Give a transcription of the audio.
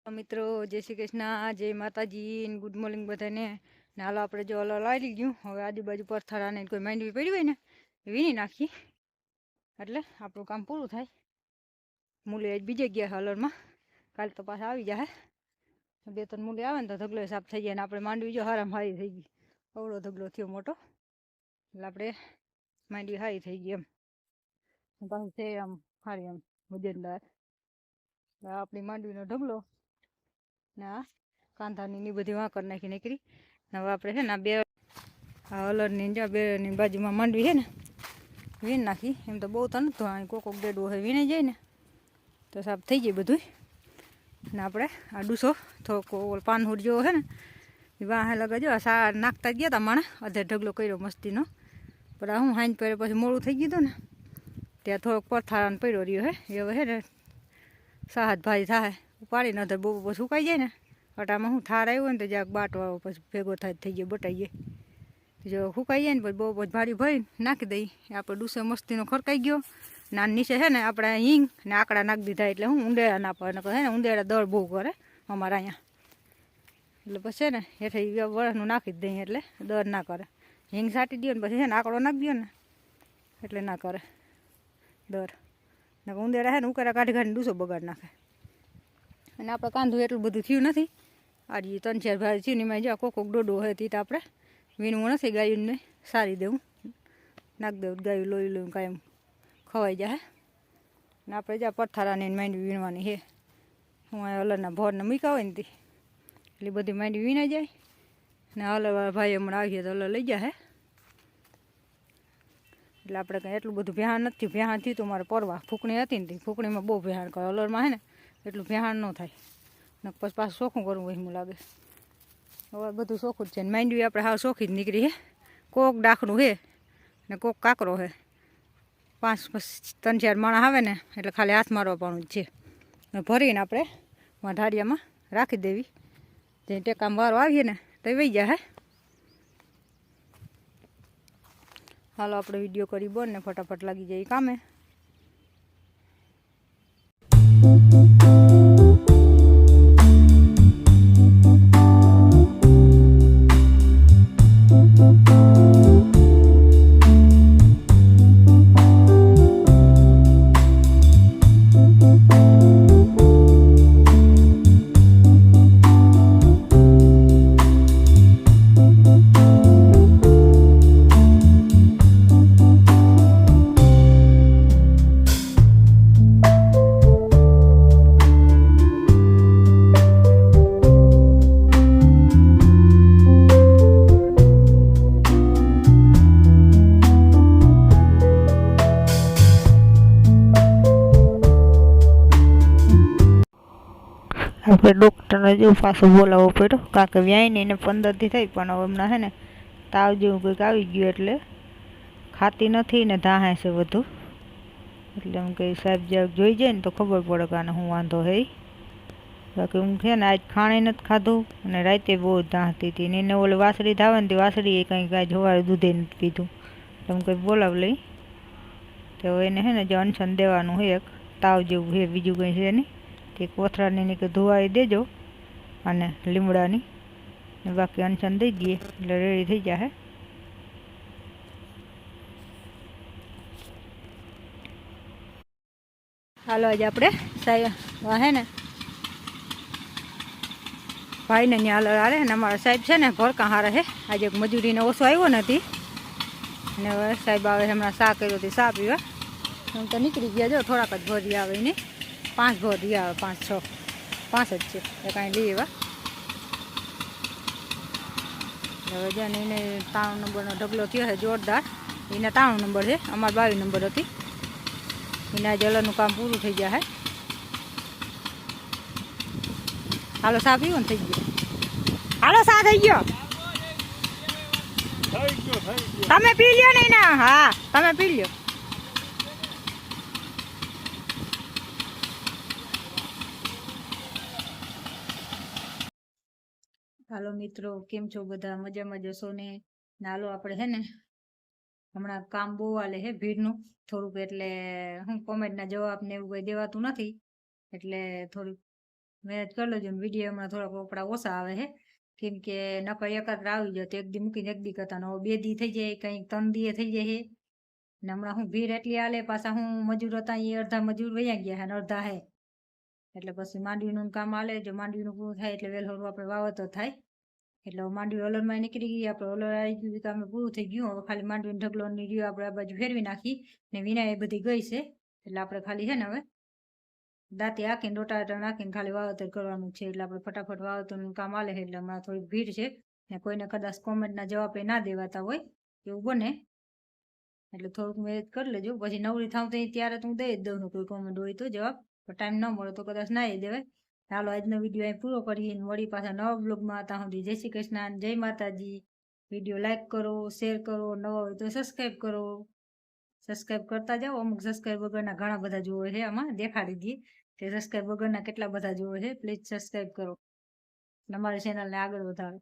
મિત્રો जय श्री कृष्ण जय माताजी गुड मॉर्निंग बधाने हालो आपणे जो हलर लावी गयुं हवे आजूबाजू पथरा ने कोई मांडवी पड़ी होय ने वीणी नाखी એટલે આપણું કામ પૂરું થાય। મૂલી આજ બીજે ગયા હલરમાં, કાલ તો પાછા આવી જાય। બે ત્રણ મૂલી આવે ને તો ઢગલો સાફ થઈ જાય ને આપણે માંડવી જો હારામ હારી થઈ ગઈ, અવળો ઢગલો થયો મોટો, એટલે આપણે માંડવી હારી થઈ ગઈ એમ પાછું છે આમ હારી એમ વજનદાર આપણી માંડવીનો ઢગલો ના કાંધાની બધી વાંકર નાખી નીકળી। હવે આપણે છે ને બે હલરની જ્યાં બેની બાજુમાં માંડવી છે ને વીણ નાખી, એમ તો બહુ તો નથી કોક ડેડું હોય વીણાઈ જાય ને તો સાફ થઈ જાય બધું। ને આપણે આ ડૂસો થોડોક પાનહુર જેવો છે ને એ વાહે લગાજો સા નાખતા ગયા હતા માણસ અધે ઢગલો કર્યો મસ્તીનો, પણ આ હું હાંજ પહેરે પછી મોડું થઈ ગયું હતું ને ત્યાં થોડોક પથારાને પડ્યો રહ્યો હે, એ હવે છે ને સાહજ ભાઈ થાય ઉપાડીને અધર બહુ પછી સુકાઈ જાય ને અટામાં હું થાર આવ્યો ને તો જ્યાં બાટવાળો પછી ભેગો થાય થઈ ગયો બટાઈ જાય, જો સુકાઈ જાય ને પછી બહુ પછી ભારી ભરી નાખી દઈ આપણે ડૂસો મસ્તીનો ખરકાઈ ગયો। ના નીચે છે ને આપણે હિંગ ને આકડા નાખી દીધા એટલે હું ઊંડેડા ના પડે છે ને ઊંડેડા દળ બહુ કરે અમારા અહીંયા, એટલે પછી છે ને હેઠે વરસનું નાખી જ દઈએ એટલે દર ના કરે। હિંગ સાટી દો ને પછી છે ને આકડો નાખી દો ને એટલે ના કરે દર, ને ઊંડેડા છે ને ઉકેરા કાઢી કાઢીને ડૂસો બગાડ નાખે। અને આપણે કાંધું એટલું બધું થયું નથી, આજે 3-4 ભાઈ થયું ને એમાં જો કોક ડોડો હોય તે તો આપણે વીણવું નથી, ગાયુંને સારી દેવું નાખી દેવું, ગાયું લોહી લોહી કાંઈ ખવાઈ જાય। ને આપણે જ્યાં પથારાની માંડવી વીણવાની છે, હું આ હલરના ભોરને મૂક્યા હોય ને તે એટલે બધી માંડવી વીણાઈ જાય ને હલરવાળા ભાઈ હમણાં આવીએ તો હલર લઈ જાય। એટલે આપણે કંઈ એટલું બધું ભેહાણ નથી, ભેહાણ થયું તો મારે પરવા ફૂકણી હતી ને ફૂકણીમાં બહુ ભેહાણ કરે, હલરમાં છે ને એટલું ભેહાણ ન થાય ને પછી પાછું ચોખ્ખું કરવું એમ લાગે। હવે બધું ચોખ્ખું જ છે ને માંડવી આપણે હાવ ચોખ્ખી જ નીકળી છે, કોક ડાખનું છે ને કોક કાકરો છે, 3-4 માણસ આવે ને એટલે ખાલી હાથ મારવા પણ જ છે, ભરીને આપણે ઢાળિયામાં રાખી દેવી, જે ટેકામાં વારો આવીએ ને તો વહી જાય। હાલો આપણે વિડીયો કરી બોલ ને ફટાફટ લાગી જાય કામે। આપણે ડૉક્ટરને જેવું પાછું બોલાવવો પડ્યો, કારણ કે વ્યાયને એને 15 દી થઈ પણ હવે હમણાં છે ને તાવ જેવું કંઈક આવી ગયું એટલે ખાતી નથી ને ધાહે છે વધુ, એટલે એમ કંઈ સાહેબ જરાક જોઈ જાય ને તો ખબર પડે કે આને શું વાંધો હે। બાકી હું છે ને આજ ખાણે નથી ખાધું અને રાતે બહુ ધાહતી હતી ને એને ઓલે વાસળી ધાવે ને તે વાસળી એ કંઈ કાંઈ જવારે દૂધે નથી પીધું, એટલે હું કંઈ બોલાવી લઈ તો એને છે ને જે અનશન દેવાનું છે એક તાવ જેવું છે, બીજું કંઈ છે નહીં, તે કોથરાની કે ધોવાઈ દેજો અને લીમડાની ને બાકી અનશન દઈ દઈએ એટલે રેડી થઈ જાય। હાલો આજે આપણે સાહેબ હે ને ભાઈને ત્યાં હલર હારે ને અમારા સાહેબ છે ને ભરકા હારે છે, આજે મજૂરીને ઓછો આવ્યો નથી ને હવે સાહેબ આવે હમણાં સા કર્યો હતી સા પીવા, હું તો નીકળી ગયા જો થોડાક જ ભરી આવે ને 5 ભરી આવે 5-6 5 જ છે એ કાંઈ લઈ એવા। હવે જ્યાં એને 93 નંબરનો ઢગલો થયો છે જોરદાર, એને 93 નંબર છે, અમારે 22 નંબર હતી, એના જલરનું કામ પૂરું થઈ જાય। હાલો સા પીવો ને થઈ ગયો, હાલો સા થઈ ગયો, તમે પી લ્યો ને એના, હા તમે પી લ્યો। હાલો મિત્રો કેમ છો બધા, મજામાં જશો ને? હાલો આપણે છે ને હમણાં કામ બહુ હાલે છે ભીડનું થોડુંક, એટલે હું કોમેન્ટના જવાબ ને એવું કંઈ દેવાતું નથી એટલે થોડુંક મેરેજ કરી લેજો ને વિડીયોમાં થોડા કપડા ઓછા આવે છે કેમ કે નકર એકાત્ર આવી જાય તો એક દી મૂકીને એક દી કરતા હવે 2 દી થઈ જાય કંઈક 3 દી થઈ જાય છે ને હમણાં હું ભીડ એટલી આલે પાછા હું મજૂર હતા એ અડધા મજૂર વયા ગયા છે ને અડધા હે એટલે પછી માંડવીનું કામ આલે જો માંડવીનું પૂરું થાય એટલે વહેલું આપણે વાવતર થાય એટલે માંડવી ઓલરમાં નીકળી ગઈ આપણે ઓલર આવી ગયું કામ પૂરું થઈ ગયું હવે ખાલી માંડવીનો ઢગલો ની રહ્યો આપણે આ બાજુ ફેરવી નાખી ને વિના એ બધી ગઈ છે એટલે આપણે ખાલી છે ને હવે દાંતી આખીને રોટાવેટર નાખીને ખાલી વાવતર કરવાનું છે એટલે આપણે ફટાફટ વાવતરનું કામ આલે છે એટલે હમણાં થોડીક ભીડ છે ને કોઈને કદાચ કોમેન્ટના જવાબ ના દેવાતા હોય એવું બને એટલે થોડુંક મેરેજ કરી લેજો પછી નવરી થાવ તો ત્યારે તો હું દઈ જ દઉં છું કોઈ કોમેન્ટ હોય તો જવાબ ટાઈમ ન મળે તો કદાચ ના દેવાય ચાલો આજનો વિડીયો અહીં પૂરો કરીએ વળી પાછા નવા બ્લોગમાં હતા સુધી જય શ્રી કૃષ્ણ જય માતાજી વિડીયો લાઈક કરો શેર કરો નવા હોય તો સબસ્ક્રાઈબ કરો સબસ્ક્રાઈબ કરતા જાઓ અમુક સબસ્ક્રાઈબ વગરના ઘણા બધા જોવે છે આમાં દેખાડી દઈએ કે સબસ્ક્રાઈબ વગરના કેટલા બધા જોવે છે પ્લીઝ સબસ્ક્રાઈબ કરો અમારી ચેનલને આગળ વધારો